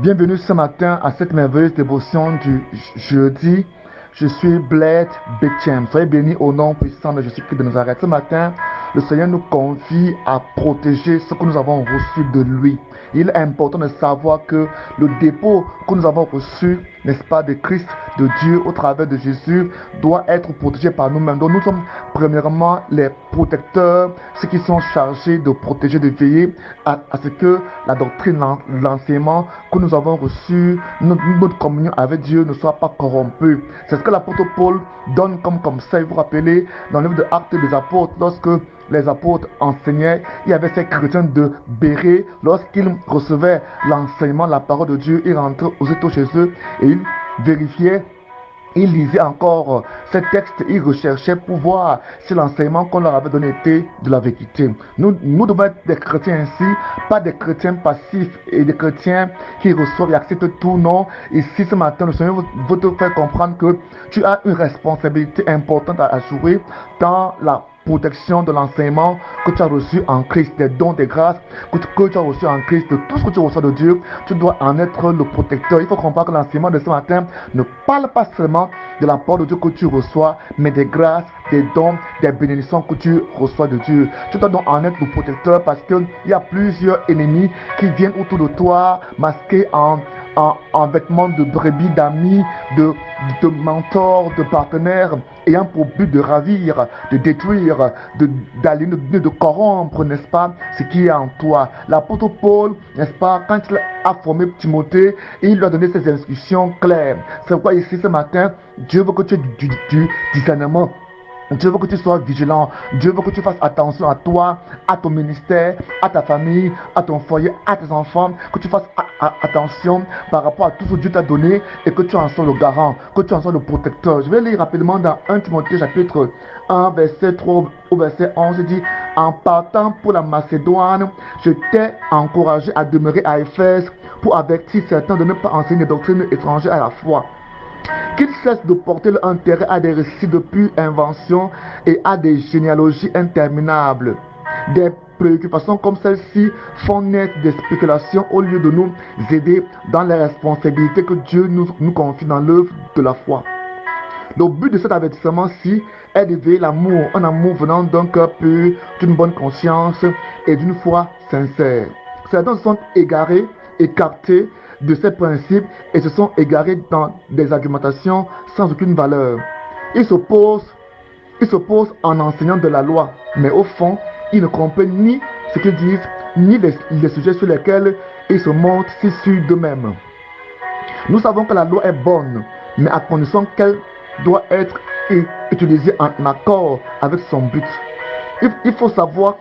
Bienvenue ce matin à cette merveilleuse dévotion du jeudi. Je suis Bled Betchem. Soyez bénis au nom puissant de Jésus-Christ de Nazareth. Ce matin, le Seigneur nous convie à protéger ce que nous avons reçu de lui. Il est important de savoir que le dépôt que nous avons reçu, n'est-ce pas, de Christ, de Dieu, au travers de Jésus, doit être protégé par nous-mêmes. Donc nous sommes premièrement les protecteurs, ceux qui sont chargés de protéger, de veiller à ce que la doctrine, l'enseignement que nous avons reçu, notre communion avec Dieu ne soit pas corrompue. C'est ce que l'apôtre Paul donne comme conseil. Vous vous rappelez, dans le livre de Actes des Apôtres, lorsque les apôtres enseignaient, il y avait ces chrétiens de Bérée, lorsqu'ils recevaient l'enseignement, la parole de Dieu, ils rentraient aussitôt chez eux et ils vérifiaient. Ils lisaient encore ces textes, ils recherchaient pour voir si l'enseignement qu'on leur avait donné était de la vérité. Nous devons être des chrétiens ainsi, pas des chrétiens passifs et des chrétiens qui reçoivent et acceptent tout. Non, ici ce matin, le Seigneur veut te faire comprendre que tu as une responsabilité importante à jouer dans la protection de l'enseignement que tu as reçu en Christ, des dons, des grâces que tu as reçu en Christ, de tout ce que tu reçois de Dieu, tu dois en être le protecteur. Il faut comprendre que l'enseignement de ce matin ne parle pas seulement de la parole de Dieu que tu reçois, mais des grâces, des dons, des bénédictions que tu reçois de Dieu. Tu dois donc en être le protecteur parce qu'il y a plusieurs ennemis qui viennent autour de toi, masqués en vêtements de brebis, d'amis, de mentors, de partenaires, ayant pour but de ravir, de détruire, d'aliéner, de corrompre, n'est-ce pas, ce qui est en toi. L'apôtre Paul, n'est-ce pas, quand il a formé Timothée, il lui a donné ses instructions claires. C'est pourquoi ici ce matin, Dieu veut que tu aies du discernement. Dieu veut que tu sois vigilant. Dieu veut que tu fasses attention à toi, à ton ministère, à ta famille, à ton foyer, à tes enfants. Que tu fasses attention par rapport à tout ce que Dieu t'a donné et que tu en sois le garant, que tu en sois le protecteur. Je vais lire rapidement dans 1 Timothée chapitre 1, verset 3 au verset 11. Il dit, en partant pour la Macédoine, je t'ai encouragé à demeurer à Éphèse pour avertir certains de ne pas enseigner des doctrines étrangères à la foi. Qu'ils cessent de porter leur intérêt à des récits de pure invention et à des généalogies interminables. Des préoccupations comme celle-ci font naître des spéculations au lieu de nous aider dans les responsabilités que Dieu nous confie dans l'œuvre de la foi. Le but de cet avertissement-ci est d'éveiller l'amour, un amour venant d'un cœur pur, d'une bonne conscience et d'une foi sincère. Certains se sont égarés, écartés de ces principes et se sont égarés dans des argumentations sans aucune valeur. Ils s'opposent en enseignant de la loi, mais au fond, ils ne comprennent ni ce qu'ils disent, ni les sujets sur lesquels ils se montrent si sûrs d'eux-mêmes. Nous savons que la loi est bonne, mais à condition qu'elle doit être utilisée en accord avec son but. Il faut savoir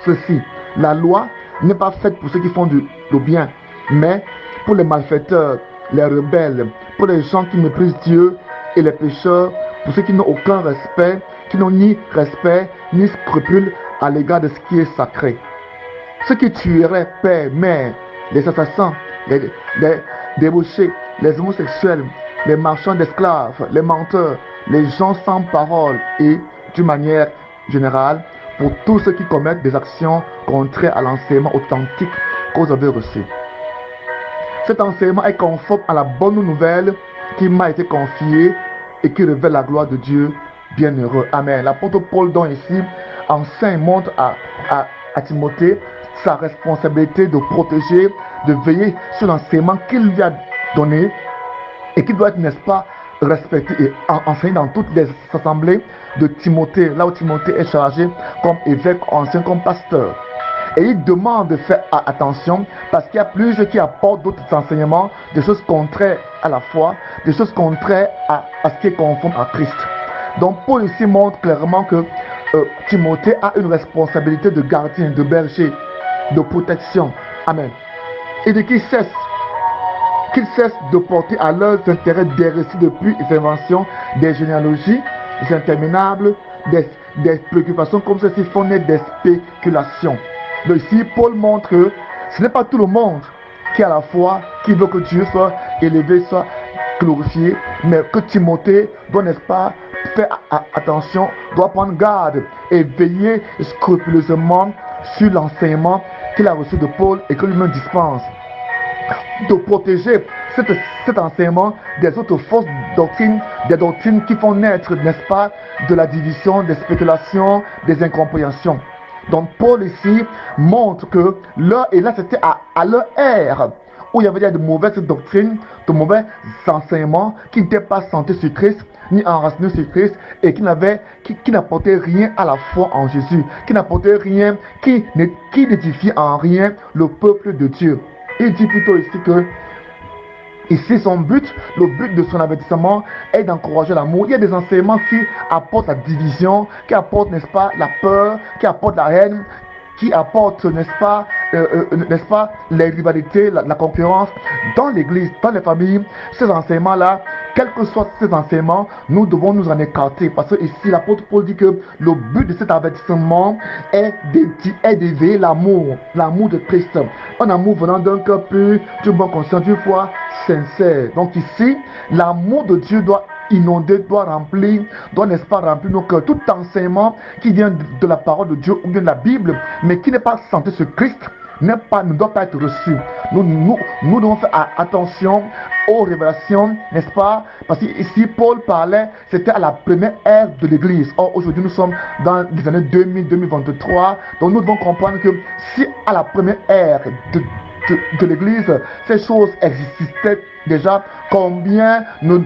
ceci, la loi n'est pas faite pour ceux qui font le bien, mais pour les malfaiteurs, les rebelles, pour les gens qui méprisent Dieu et les pécheurs, pour ceux qui n'ont aucun respect, qui n'ont ni respect ni scrupule à l'égard de ce qui est sacré. Ceux qui tueraient père, mère, les assassins, les débauchés, les homosexuels, les marchands d'esclaves, les menteurs, les gens sans parole et, d'une manière générale, pour tous ceux qui commettent des actions contraires à l'enseignement authentique que vous avez reçu. Cet enseignement est conforme à la bonne nouvelle qui m'a été confiée et qui révèle la gloire de Dieu bienheureux. Amen. L'apôtre Paul donc ici enseigne, montre à Timothée sa responsabilité de protéger, de veiller sur l'enseignement qu'il lui a donné et qui doit être, n'est-ce pas, respecté et enseigné dans toutes les assemblées de Timothée, là où Timothée est chargé comme évêque, ancien comme pasteur. Et il demande de faire attention parce qu'il y a plusieurs qui apportent d'autres enseignements, des choses contraires à la foi, des choses contraires à ce qui est conforme à Christ. Donc Paul ici montre clairement que Timothée a une responsabilité de gardien, de berger, de protection. Amen. Et de qu'ils cessent de porter à leurs intérêts des récits de pure invention, des généalogies interminables, des préoccupations comme ceci font naître des spéculations. Donc ici, Paul montre que ce n'est pas tout le monde qui a la foi, qui veut que Dieu soit élevé, soit glorifié, mais que Timothée doit, n'est-ce pas, faire attention, doit prendre garde et veiller scrupuleusement sur l'enseignement qu'il a reçu de Paul et que lui-même dispense. de protéger cet enseignement des autres fausses doctrines, des doctrines qui font naître, n'est-ce pas, de la division, des spéculations, des incompréhensions. Donc Paul ici montre que l'heure, et là c'était à leur ère, où il y avait de mauvaises doctrines, de mauvais enseignements qui n'étaient pas centrés sur Christ, ni enracinés sur Christ, et qui n'apportaient rien à la foi en Jésus, qui n'apportaient rien, qui n'édifiaient en rien le peuple de Dieu. Il dit plutôt ici que ici, le but de son avertissement est d'encourager l'amour. Il y a des enseignements qui apportent la division, qui apportent, n'est-ce pas, la peur, qui apportent la haine, qui apportent, n'est-ce pas, les rivalités, la concurrence dans l'église, dans les familles. Ces enseignements-là, quels que soient ces enseignements, nous devons nous en écarter. Parce que ici, l'apôtre Paul dit que le but de cet avertissement est d'éveiller l'amour de Christ. Un amour venant d'un cœur pur, d'une bonne conscience, d'une foi sincère. Donc ici, l'amour de Dieu doit inonder, doit remplir, n'est-ce pas, remplir nos cœurs. Tout enseignement qui vient de la parole de Dieu ou bien de la Bible, mais qui n'est pas centré sur Christ, ne doit pas être reçu. Nous devons faire attention aux révélations, n'est-ce pas? Parce qu'ici, Paul parlait, c'était à la première ère de l'Église. Or, aujourd'hui, nous sommes dans les années 2000-2023. Donc, nous devons comprendre que si à la première ère de l'Église, ces choses existaient déjà, combien ne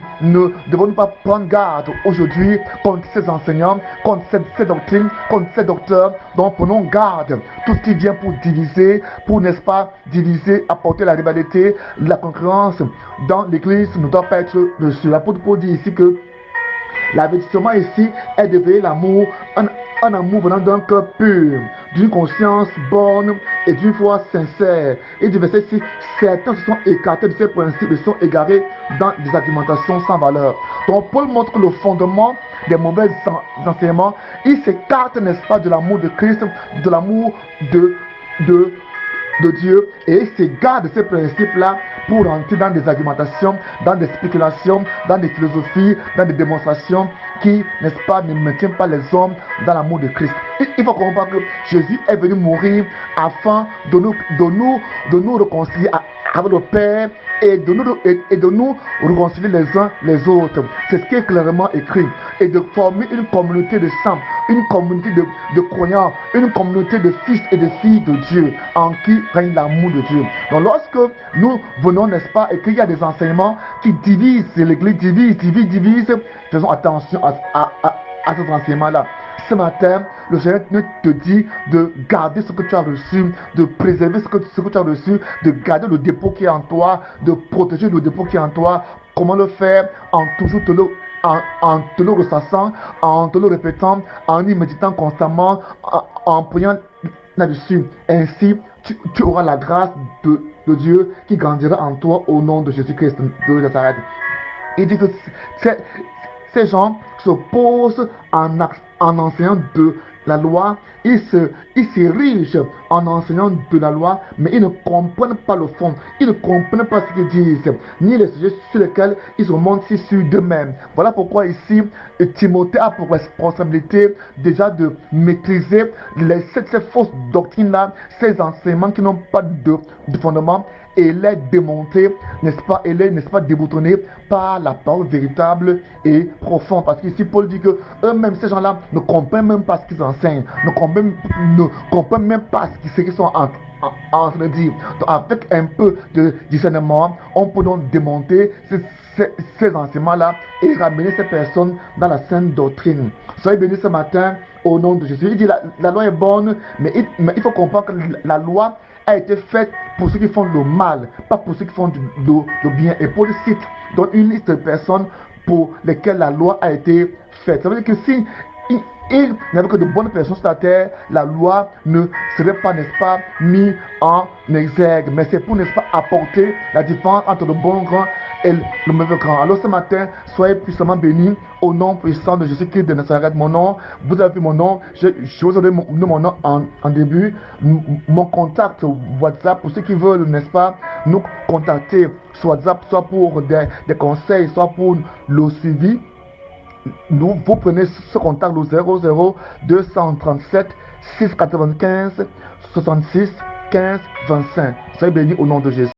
devons-nous pas prendre garde aujourd'hui contre ces enseignants, contre ces doctrines, contre ces docteurs. Donc prenons garde. Tout ce qui vient pour diviser, pour, n'est-ce pas, diviser, apporter la rivalité, la concurrence dans l'Église ne doit pas être reçu. L'apôtre Paul dit ici que l'avertissement ici est d'éveiller l'amour, un amour venant d'un cœur pur, d'une conscience bonne et d'une foi sincère. Et du verset 6, certains se sont écartés de ces principes et sont égarés dans des argumentations sans valeur. Donc Paul montre que le fondement des mauvais enseignements, il s'écarte, n'est-ce pas, de l'amour de Christ, de l'amour de Dieu, et il s'égare de ces principes-là pour entrer dans des argumentations, dans des spéculations, dans des philosophies, dans des démonstrations qui, n'est-ce pas, ne maintiennent pas les hommes dans l'amour de Christ. Il faut comprendre que Jésus est venu mourir afin de nous réconcilier avec le Père et de nous réconcilier les uns les autres. C'est ce qui est clairement écrit. Et de former une communauté de saints, une communauté de croyants, une communauté de fils et de filles de Dieu, en qui règne l'amour de Dieu. Donc lorsque nous venons, n'est-ce pas, et qu'il y a des enseignements qui divisent, l'Église divise, faisons attention à ces enseignements-là. Ce matin, le Seigneur te dit de garder ce que tu as reçu, de préserver ce que tu as reçu, de garder le dépôt qui est en toi, de protéger le dépôt qui est en toi. Comment le faire? En toujours te le ressassant, en te le répétant, en y méditant constamment, en priant là-dessus. Ainsi, tu auras la grâce de Dieu qui grandira en toi au nom de Jésus-Christ de Nazareth. Il dit que ces gens se posent en enseignant de la loi, ils s'érigent en enseignant de la loi, mais ils ne comprennent pas le fond, ils ne comprennent pas ce qu'ils disent, ni les sujets sur lesquels ils se montrent si sûrs d'eux-mêmes. Voilà pourquoi ici, Timothée a pour responsabilité déjà de maîtriser ces fausses doctrines-là, ces enseignements qui n'ont pas de fondement, et les démonter, n'est-ce pas, et les, n'est-ce pas, déboutonner par la parole véritable et profonde. Parce qu'ici, Paul dit que eux-mêmes, ces gens-là, ne comprennent même pas ce qu'ils enseignent, ne comprennent même pas ce qu'ils sont en train de dire. Donc, avec un peu de discernement, on peut donc démonter ces enseignements-là et ramener ces personnes dans la sainte doctrine. Soyez bénis ce matin au nom de Jésus. Il dit la loi est bonne, mais il faut comprendre que la loi a été faite pour ceux qui font le mal, pas pour ceux qui font le bien. Et Paul cite donc une liste de personnes pour lesquelles la loi a été faite. Ça veut dire que si il n'y avait que de bonnes personnes sur la terre, la loi ne serait pas, n'est-ce pas, mise en exergue. Mais c'est pour, n'est-ce pas, apporter la différence entre le bon grand et le mauvais grand. Alors ce matin, soyez puissamment bénis au nom puissant de Jésus-Christ de Nazareth. Mon nom, vous avez vu mon nom, je vous ai donné mon nom en début. Mon contact WhatsApp pour ceux qui veulent, n'est-ce pas, nous contacter sur WhatsApp, soit pour des conseils, soit pour le suivi. Vous prenez ce contact au 00 237 695 66 15 25. Soyez bénis au nom de Jésus.